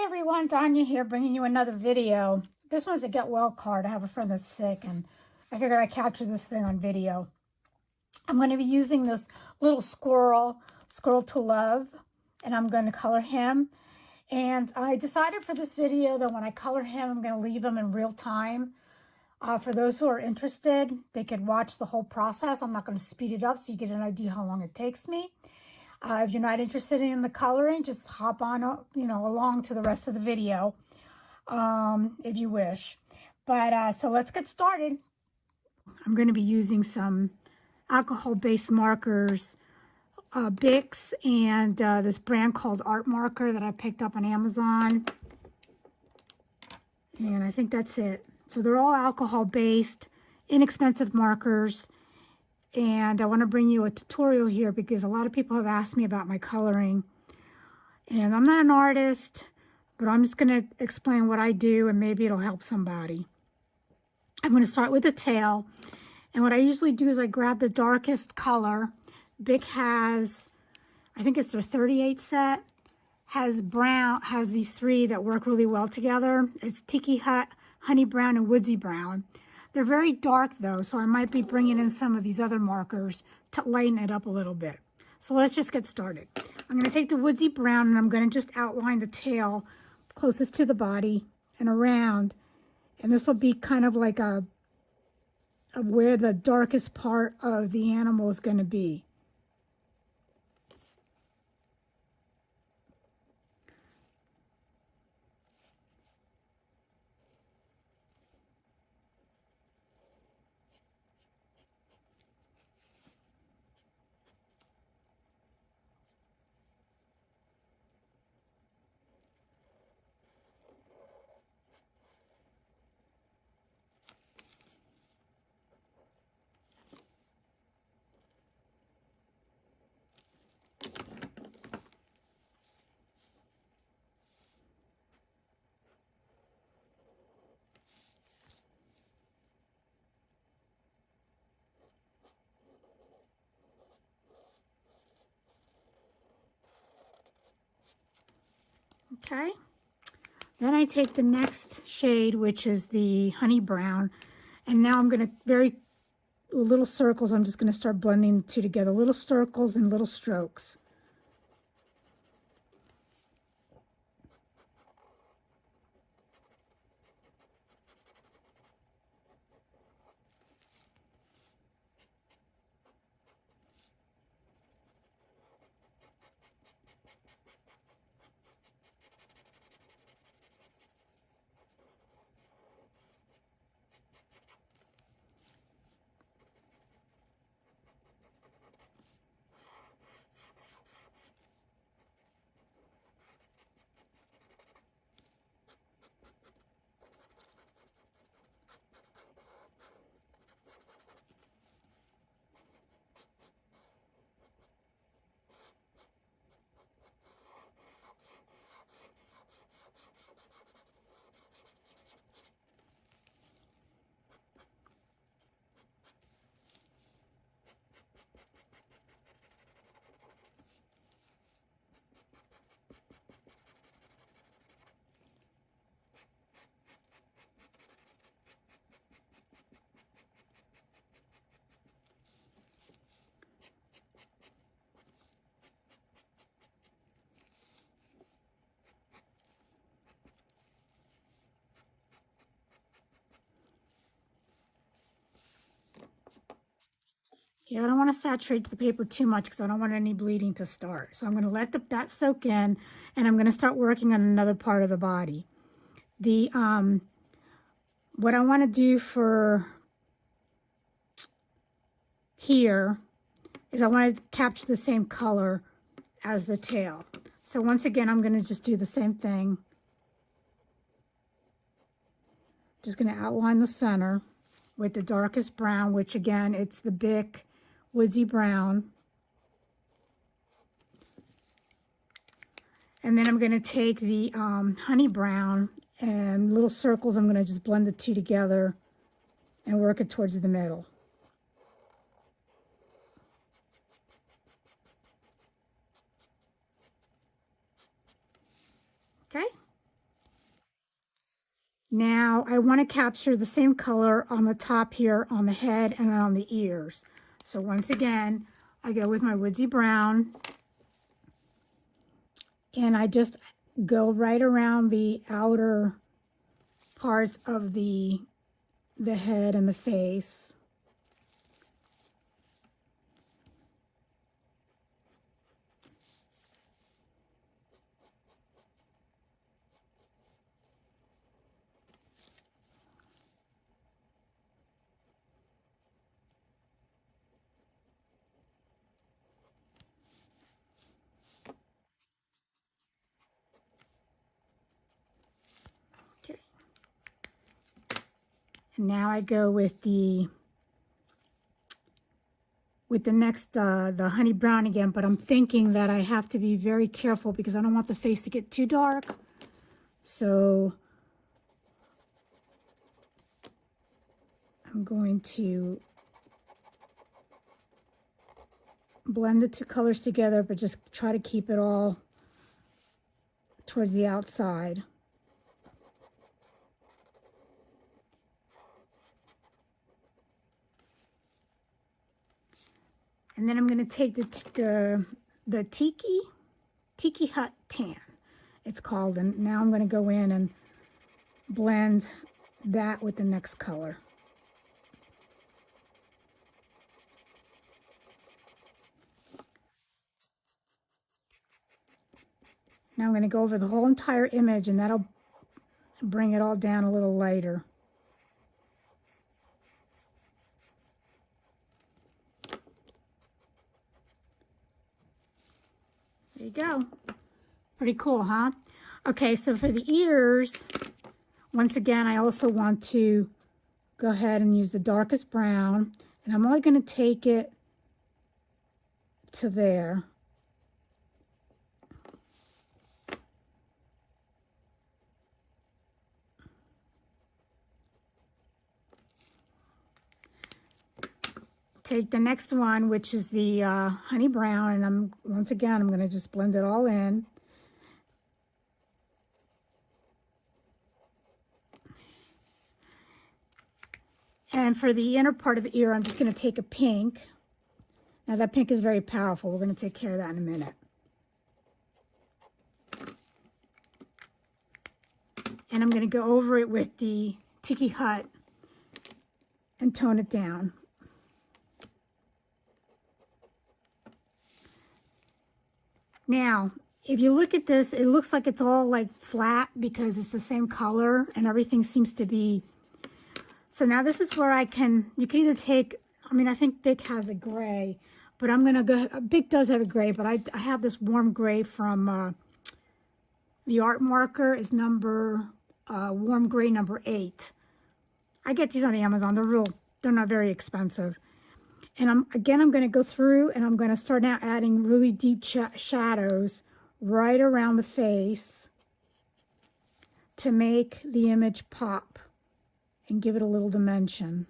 everyone, Danya here, bringing you another video. This one's a get well card. I have a friend that's sick and I figured I'd capture this thing on video. I'm going to be using this little squirrel to love, and I'm going to color him. And I decided for this video that when I color him, I'm going to leave him in real time. For those who are interested, they could watch the whole process. I'm not going to speed it up so you get an idea how long it takes me. If you're not interested in the coloring, just hop on, along to the rest of the video, if you wish. But so let's get started. I'm going to be using some alcohol-based markers, Bics, and this brand called Art Marker that I picked up on Amazon. And I think that's it. So they're all alcohol-based, inexpensive markers. And I want to bring you a tutorial here because a lot of people have asked me about my coloring. And I'm not an artist, but I'm just going to explain what I do and maybe it'll help somebody. I'm going to start with the tail. And what I usually do is I grab the darkest color. Bic has, I think it's their 38 set, has these three that work really well together. It's Tiki Hut, Honey Brown, and Woodsy Brown. They're very dark though, so I might be bringing in some of these other markers to lighten it up a little bit. So let's just get started. I'm going to take the Woodsy Brown and I'm going to just outline the tail closest to the body and around. And this will be kind of like of where the darkest part of the animal is going to be. Okay, then I take the next shade, which is the Honey Brown, and now I'm going to little circles. I'm just going to start blending the two together, little circles and little strokes. Yeah, I don't want to saturate the paper too much because I don't want any bleeding to start. So I'm going to let that soak in, and I'm going to start working on another part of the body. What I want to do for here is I want to capture the same color as the tail. So once again, I'm going to just do the same thing. Just going to outline the center with the darkest brown, which again, it's the Bic Woodsy Brown. And then I'm going to take the Honey Brown and little circles. I'm going to just blend the two together and work it towards the middle. Okay, Now I want to capture the same color on the top here, on the head and on the ears. So once again, I go with my woodsy brown and I just go right around the outer parts of the head and the face. Okay. And now I go with the next, the honey brown again, but I'm thinking that I have to be very careful because I don't want the face to get too dark. So I'm going to blend the two colors together, but just try to keep it all towards the outside. And then I'm going to take the Tiki Hut Tan, it's called, and now I'm going to go in and blend that with the next color. Now I'm going to go over the whole entire image, and that'll bring it all down a little lighter. There you go. Pretty cool, huh? Okay, so for the ears, once again, I also want to go ahead and use the darkest brown, and I'm only going to take it to there. Take the next one, which is the honey brown, and once again, I'm going to just blend it all in. And for the inner part of the ear, I'm just going to take a pink. Now that pink is very powerful. We're going to take care of that in a minute. And I'm going to go over it with the Tiki Hut and tone it down. Now, if you look at this, it looks like it's all like flat because it's the same color and everything seems to be. So now this is where you can either take, I mean, I think Bic has a gray, but I'm going to go, Bic does have a gray, but I have this warm gray from the art marker is warm gray number 8. I get these on Amazon. They're not very expensive. And I'm going to go through and I'm going to start now adding really deep shadows right around the face to make the image pop and give it a little dimension.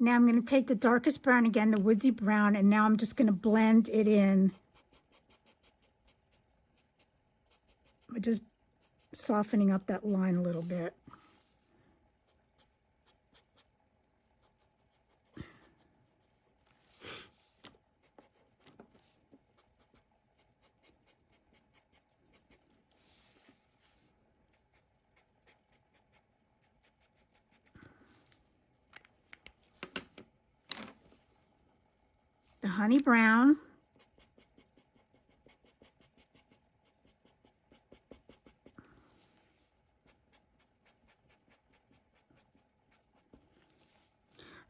Now I'm going to take the darkest brown again, the woodsy brown, and now I'm just going to blend it in. Just softening up that line a little bit. honey brown.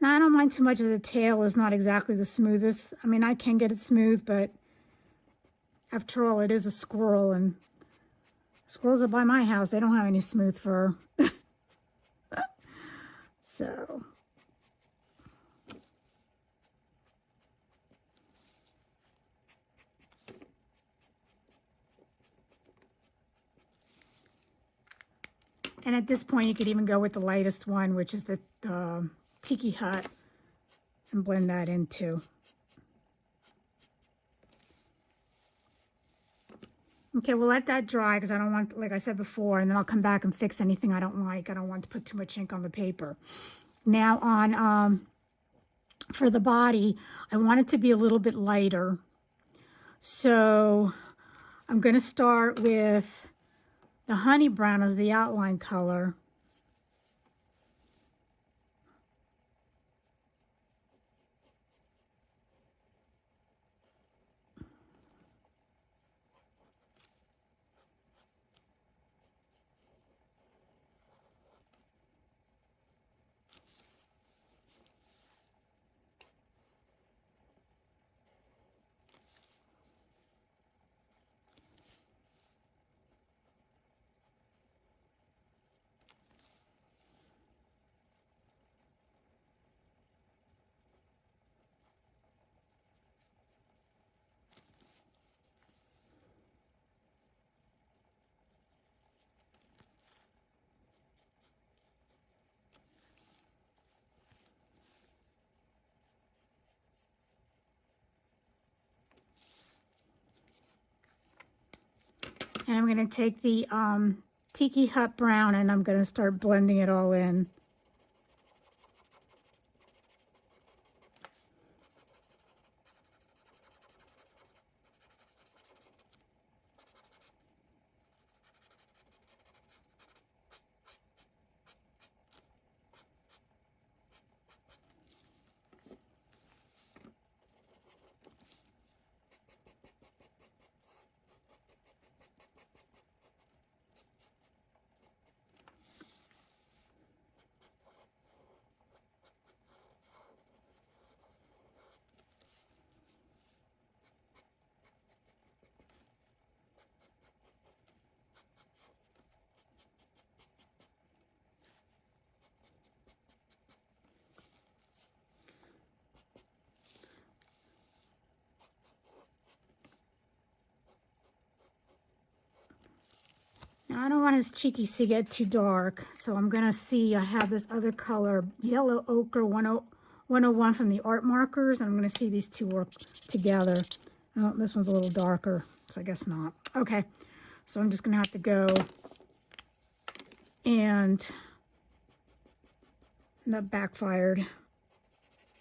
Now, I don't mind too much of the tail is not exactly the smoothest. I mean, I can get it smooth, but after all, it is a squirrel, and squirrels are by my house. They don't have any smooth fur. So, and at this point, you could even go with the lightest one, which is the Tiki Hut, and blend that in too. Okay, we'll let that dry because I don't want, like I said before, and then I'll come back and fix anything I don't like. I don't want to put too much ink on the paper. Now on, for the body, I want it to be a little bit lighter. So I'm going to start with the honey brown as the outline color. And I'm going to take the Tiki Hut brown and I'm going to start blending it all in. Now, I don't want his cheekies to get too dark, so I'm going to see, I have this other color, Yellow Ochre 101 from the Art Markers, and I'm going to see these two work together. Oh, this one's a little darker, so I guess not. Okay, so I'm just going to have to go and that backfired.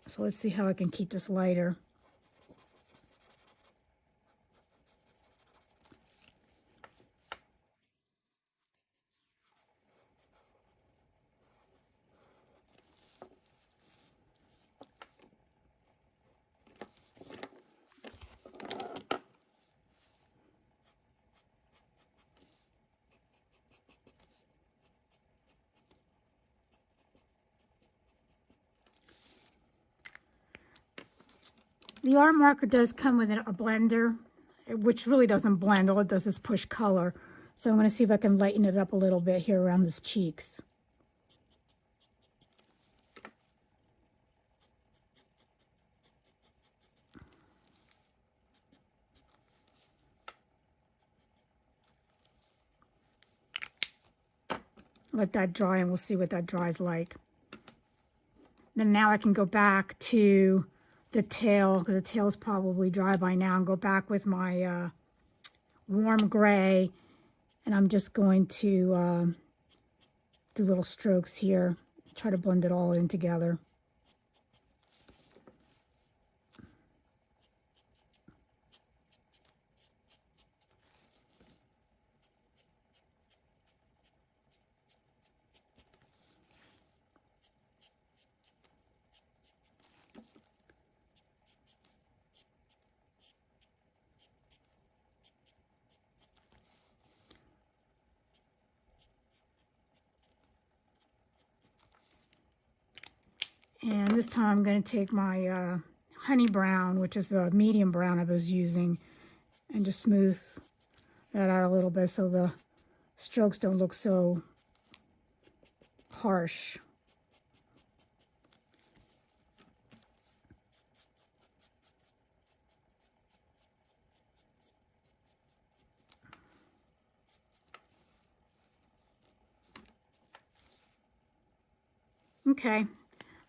So let's see how I can keep this lighter. The art marker does come with a blender, which really doesn't blend. All it does is push color. So I'm going to see if I can lighten it up a little bit here around his cheeks. Let that dry and we'll see what that dries like. Then now I can go back to the tail, because the tail is probably dry by now, and go back with my warm gray, and I'm just going to do little strokes here, try to blend it all in together. this time I'm going to take my honey brown, which is the medium brown I was using, and just smooth that out a little bit so the strokes don't look so harsh. Okay.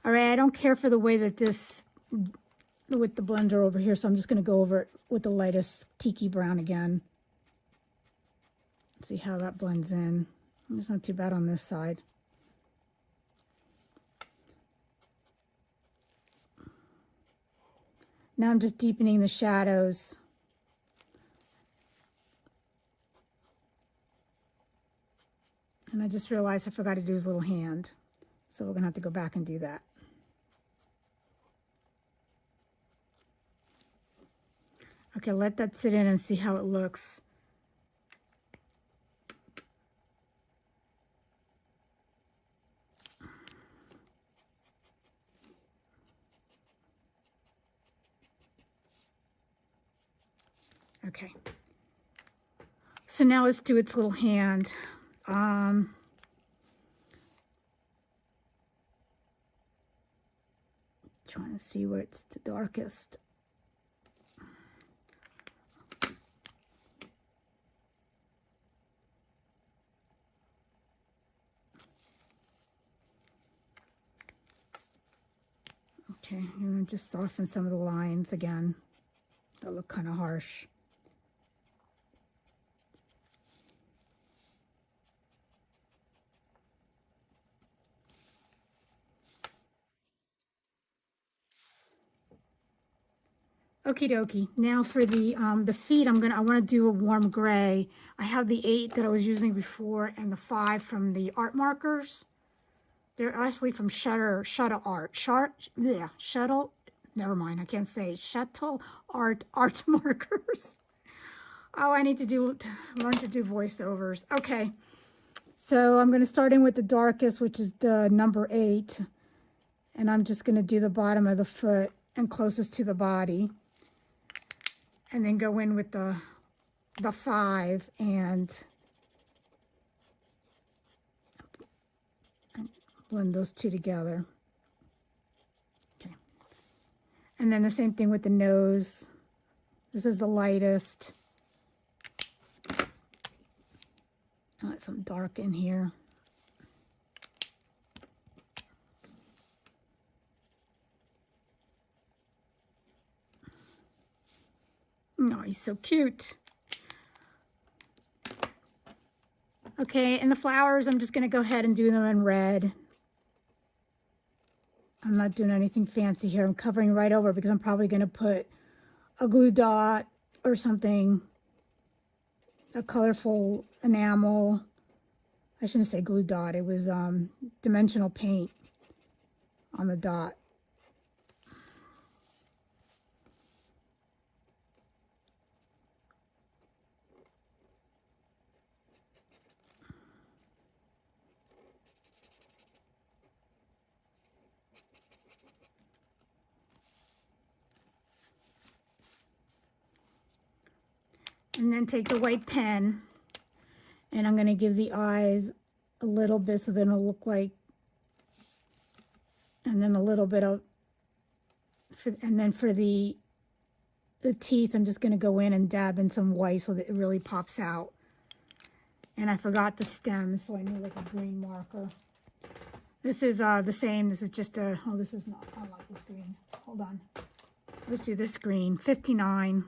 All right, I don't care for the way that this, with the blender over here, so I'm just going to go over it with the lightest tiki brown again. See how that blends in. It's not too bad on this side. Now I'm just deepening the shadows. And I just realized I forgot to do his little hand. So we're going to have to go back and do that. Okay, let that sit in and see how it looks. Okay. So now let's do its little hand. Trying to see where it's the darkest. Okay, and then just soften some of the lines again. That look kind of harsh. Okie dokie. Now for the feet, I want to do a warm gray. I have the 8 that I was using before and the 5 from the art markers. They're actually from Shuttle Art. Shuttle. Never mind. I can't say Shuttle Art markers. Oh, I need to learn to do voiceovers. Okay. So I'm going to start in with the darkest, which is the number 8, and I'm just going to do the bottom of the foot and closest to the body. And then go in with the 5 and blend those two together. Okay. And then the same thing with the nose. This is the lightest. I'll let some dark in here. Oh, he's so cute. Okay, and the flowers, I'm just going to go ahead and do them in red. I'm not doing anything fancy here. I'm covering right over because I'm probably going to put a glue dot or something, a colorful enamel. I shouldn't say glue dot. It was dimensional paint on the dot. And then take the white pen, and I'm going to give the eyes a little bit so then it'll look like, and then a little bit of, and then for the teeth, I'm just going to go in and dab in some white so that it really pops out. And I forgot the stems, so I need like a green marker. This is the same. This is just a, oh, this is not, I like this green. Hold on. Let's do this green, 59.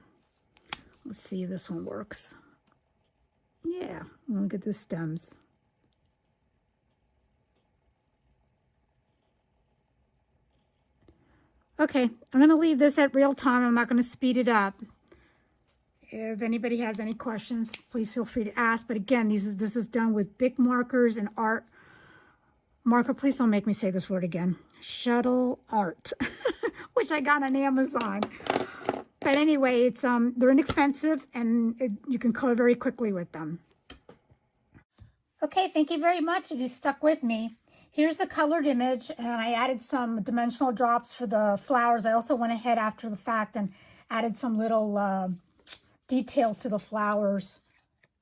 Let's see if this one works. Yeah, look at the stems. Okay, I'm going to leave this at real time. I'm not going to speed it up. If anybody has any questions, please feel free to ask. But again, this is done with Bic markers and art marker. Please don't make me say this word again. Shuttle Art, which I got on Amazon. But anyway, it's they're inexpensive, and you can color very quickly with them. Okay, thank you very much if you stuck with me. Here's the colored image, and I added some dimensional drops for the flowers. I also went ahead after the fact and added some little details to the flowers.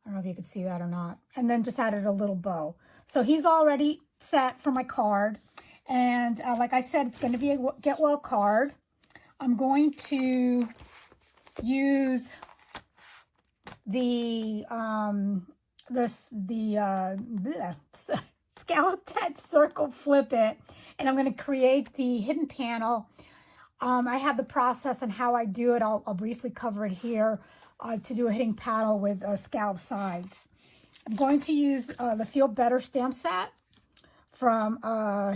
I don't know if you can see that or not. And then just added a little bow. So he's already set for my card. And like I said, it's going to be a Get Well card. I'm going to use the scallop touch circle flip it, and I'm going to create the hidden panel. I have the process and how I do it. I'll briefly cover it here to do a hidden panel with scallop sides. I'm going to use the Feel Better stamp set from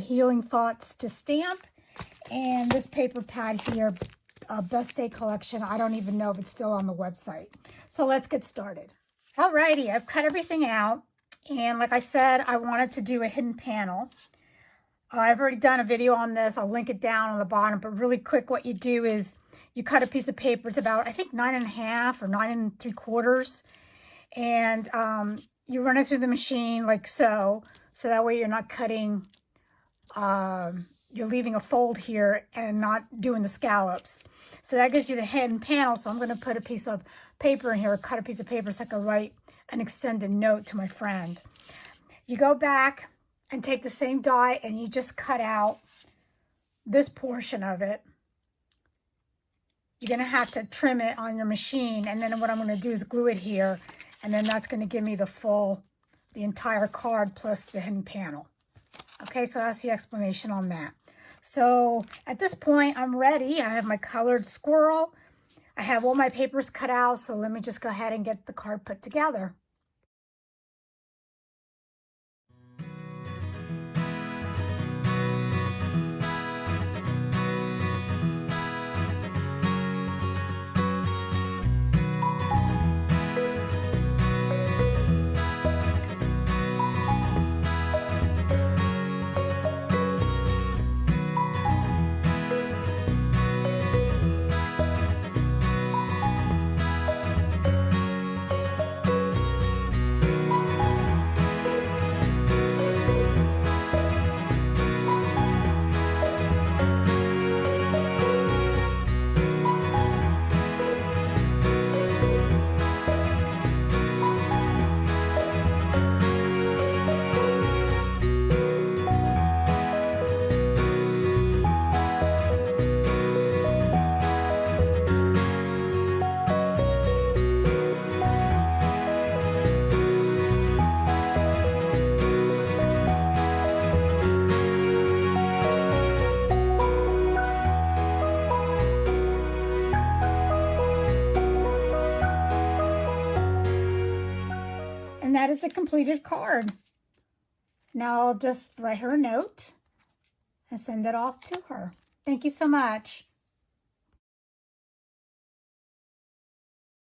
Healing Thoughts to Stamp, and this paper pad here, Best Day Collection. I don't even know if it's still on the website. So let's get started. Alrighty, I've cut everything out. And like I said, I wanted to do a hidden panel. I've already done a video on this. I'll link it down on the bottom. But really quick, what you do is you cut a piece of paper. It's about, I think, 9.5 or 9 3/4. And you run it through the machine like so. So that way you're not cutting, you're leaving a fold here and not doing the scallops. So that gives you the hidden panel. So I'm going to put a piece of paper in here, or cut a piece of paper so I can write an extended note to my friend. You go back and take the same die and you just cut out this portion of it. You're going to have to trim it on your machine. And then what I'm going to do is glue it here. And then that's going to give me the entire card plus the hidden panel. Okay, so that's the explanation on that. So at this point, I'm ready. I have my colored squirrel. I have all my papers cut out, so let me just go ahead and get the card put together. And that is the completed card. Now I'll just write her a note and send it off to her. Thank you so much.